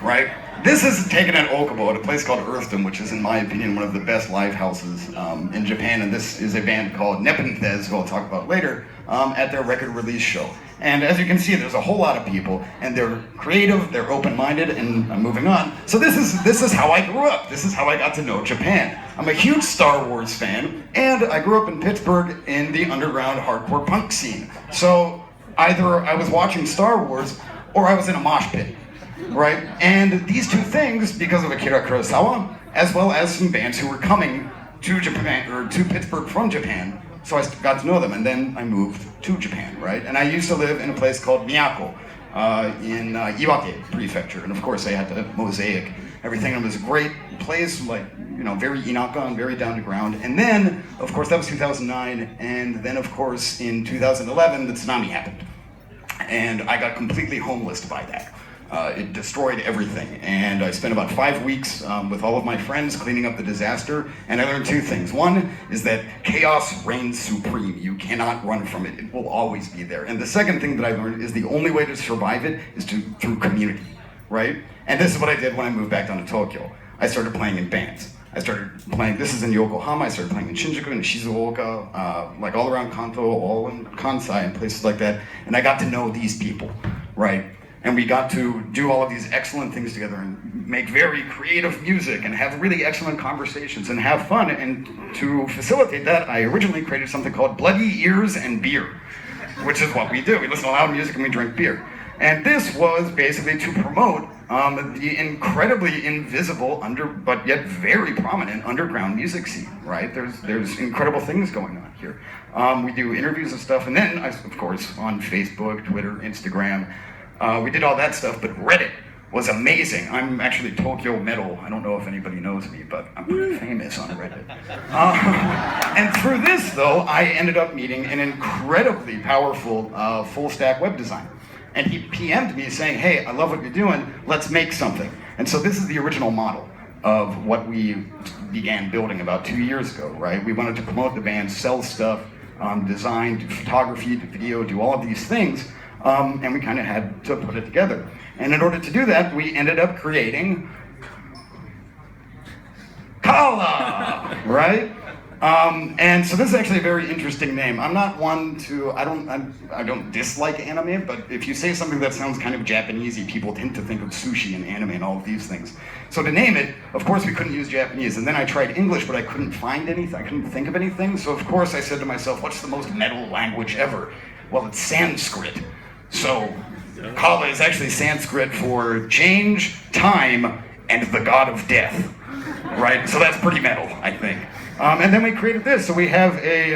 right? This is taken at Okubo at a place called Earthdom, which is, in my opinion, one of the best live houses in Japan. And this is a band called Nepenthes, who I'll talk about later, at their record release show. And as you can see, there's a whole lot of people, and they're creative, they're open-minded, and I'm moving on. So this is how I grew up. This is how I got to know Japan. I'm a huge Star Wars fan, and I grew up in Pittsburgh in the underground hardcore punk scene. So either I was watching Star Wars, or I was in a mosh pit. Right? And these two things, because of Akira Kurosawa, as well as some bands who were coming to Japan, or to Pittsburgh from Japan, so I got to know them, and then I moved to Japan, right? And I used to live in a place called Miyako, in Iwate Prefecture, and of course I had to mosaic everything. It was a great place, like, you know, very inaka and very down to ground. And then, of course, that was 2009, and then, of course, in 2011, the tsunami happened. And I got completely homeless by that. It destroyed everything, and I spent about 5 weeks with all of my friends cleaning up the disaster, and I learned two things. One is that chaos reigns supreme. You cannot run from it. It will always be there. And the second thing that I learned is the only way to survive it is through community, right? And this is what I did when I moved back down to Tokyo. I started playing in bands. I started playing, this is in Yokohama, I started playing in Shinjuku and Shizuoka, like all around Kanto, all in Kansai and places like that, and I got to know these people, right? And we got to do all of these excellent things together and make very creative music and have really excellent conversations and have fun. And to facilitate that, I originally created something called Bloody Ears and Beer, which is what we do. We listen to loud music and we drink beer. And this was basically to promote the incredibly invisible, but yet very prominent underground music scene, right? There's incredible things going on here. We do interviews and stuff, and then, of course, on Facebook, Twitter, Instagram, we did all that stuff, but Reddit was amazing. I'm actually Tokyo Metal. I don't know if anybody knows me, but I'm pretty famous on Reddit. And through this, though, I ended up meeting an incredibly powerful full-stack web designer. And he PM'd me saying, hey, I love what you're doing, let's make something. And so this is the original model of what we began building about 2 years ago, right? We wanted to promote the band, sell stuff, design, do photography, do video, do all of these things. And we kind of had to put it together. And in order to do that, we ended up creating Kaala, right? And so this is actually a very interesting name. I'm not one to, I don't dislike anime, but if you say something that sounds kind of Japanesey, people tend to think of sushi and anime and all of these things. So to name it, of course we couldn't use Japanese, and then I tried English, but I couldn't find anything, I couldn't think of anything, so of course I said to myself, what's the most metal language ever? Well, it's Sanskrit. So Kaala is actually Sanskrit for change, time, and the god of death, right? So that's pretty metal, I think. And then we created this. So we have a,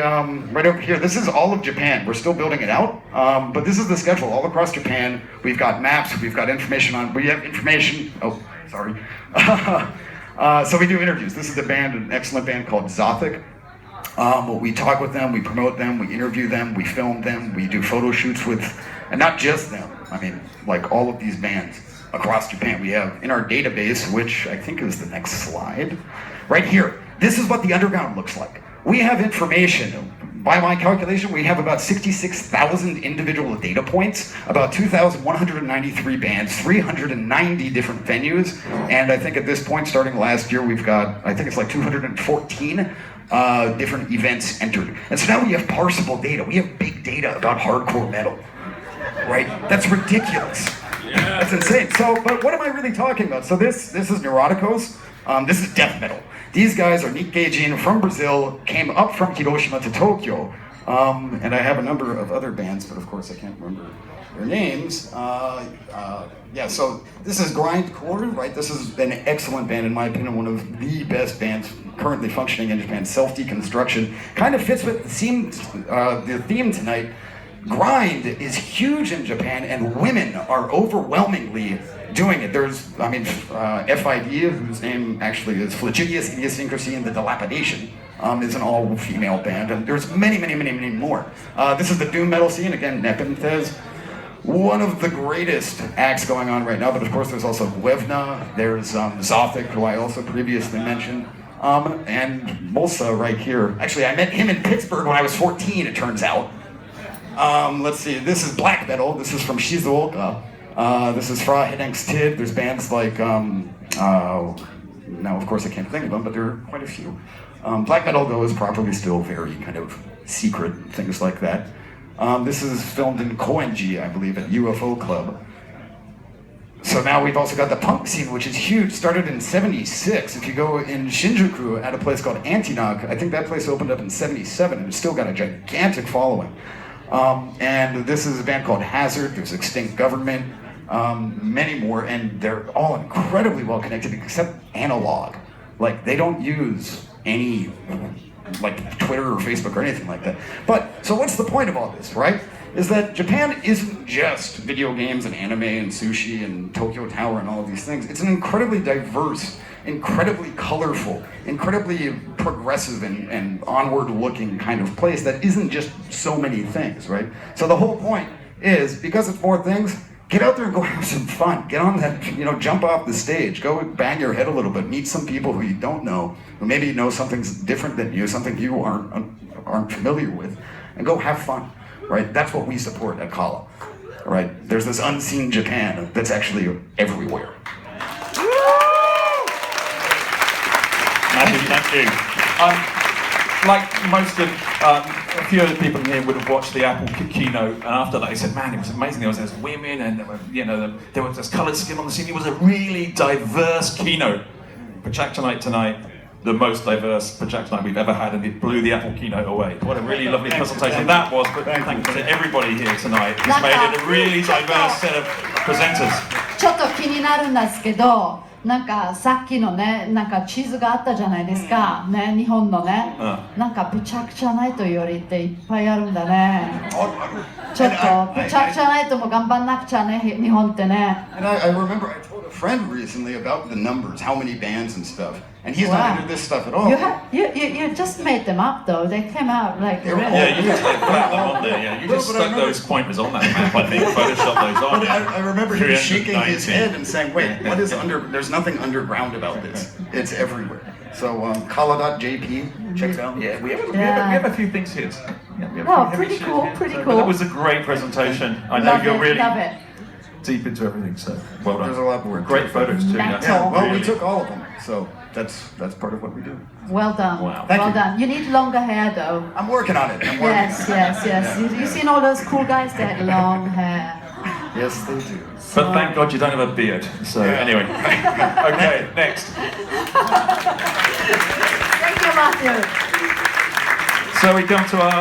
right over here, this is all of Japan. We're still building it out, but this is the schedule all across Japan. We've got maps, we've got information on, we have information, oh, sorry. So we do interviews. This is the band, an excellent band called Zothic. We talk with them, we promote them, we interview them, we film them, we do photo shoots with, and not just them, I mean, like all of these bands across Japan. We have in our database, which I think is the next slide, right here. This is what the underground looks like. We have information. By my calculation, we have about 66,000 individual data points, about 2,193 bands, 390 different venues, and I think at this point, starting last year, we've got, I think it's like 214 different events entered. And so now we have parsable data. We have big data about hardcore metal, right? That's ridiculous. Yeah. That's insane. So, but what am I really talking about? So this is Neuroticos. This is death metal. These guys are Nikkei from Brazil, came up from Hiroshima to Tokyo. And I have a number of other bands, but of course I can't remember their names. Yeah, so this is Grindcore, right? This is an excellent band, in my opinion, one of the best bands currently functioning in Japan. Self-deconstruction kind of fits with the theme tonight. Grind is huge in Japan, and women are overwhelmingly doing it. There's, I mean, FID, whose name actually is Flagidius Idiosyncrasy and the Dilapidation, is an all-female band, and there's many, many, many, many more. This is the doom metal scene, again, Nepenthes. One of the greatest acts going on right now, but of course there's also Wevna, there's Zothic, who I also previously mentioned, and Mulsa right here. Actually, I met him in Pittsburgh when I was 14, it turns out. Let's see, this is black metal. This is from Shizuoka. This is Fra Hennings's Tid. There's bands like, now of course I can't think of them, but there are quite a few. Black metal, though, is probably still very kind of secret, things like that. This is filmed in Koenji, I believe, at UFO Club. So now we've also got the punk scene, which is huge. Started in '76. If you go in Shinjuku at a place called Antinok, I think that place opened up in '77 and it's still got a gigantic following. And this is a band called Hazard. There's Extinct Government, many more, and they're all incredibly well connected except analog. Like, they don't use any like Twitter or Facebook or anything like that. But, so what's the point of all this, right? Is that Japan isn't just video games and anime and sushi and Tokyo Tower and all of these things. It's an incredibly diverse, incredibly colorful, incredibly progressive and onward-looking kind of place that isn't just so many things, right? So the whole point is, because it's more things, get out there and go have some fun. Get on that, jump off the stage. Go bang your head a little bit. Meet some people who you don't know, who maybe know something's different than you, something you aren't familiar with, and go have fun, right? That's what we support at Kaala, right? There's this unseen Japan that's actually everywhere. Thank you. Like most of, a few other people here would have watched the Apple keynote, and after that they said, man, it was amazing. There was women, and there was this coloured skin on the scene. It was a really diverse keynote. PechaKucha tonight, the most diverse PechaKucha we've ever had, and it blew the Apple keynote away. What a really lovely presentation that was, but thank you to everybody here tonight. It's made it a really diverse set of presenters. ちょっと気になるんですけど、なんかさっきのね、なんか地図があったじゃないですか、ね、日本のね、なんかPechaKuchaナイトよりっていっぱいあるんだね。ちょっとPechaKuchaナイトも頑張んなくちゃね、日本ってね。And I remember I told a friend recently about the numbers, how many bands and stuff, and he's not into this stuff at all. You just made them up though. They came out like really. Yeah, you just like put them on there. Yeah, you just stuck those pointers on that map. I think Photoshop those on. But I remember him shaking his head and saying, "Wait, what is under? There's nothing underground about this. It's everywhere." So Kaala.jp, check it out. Yeah, we have a few things here. Oh, pretty cool, pretty cool. That was a great presentation. I know you're really love it. deep into everything, so well done. There's a lot more. Great photos too. Yeah, well, we took all of them, so that's part of what we do. Well done. Wow. Well done. You need longer hair though. I'm working on it. Yes. You've seen all those cool guys that had long hair. Yes, they do. But thank God you don't have a beard. So anyway, okay, next. Thank you, Matthew. So we come to our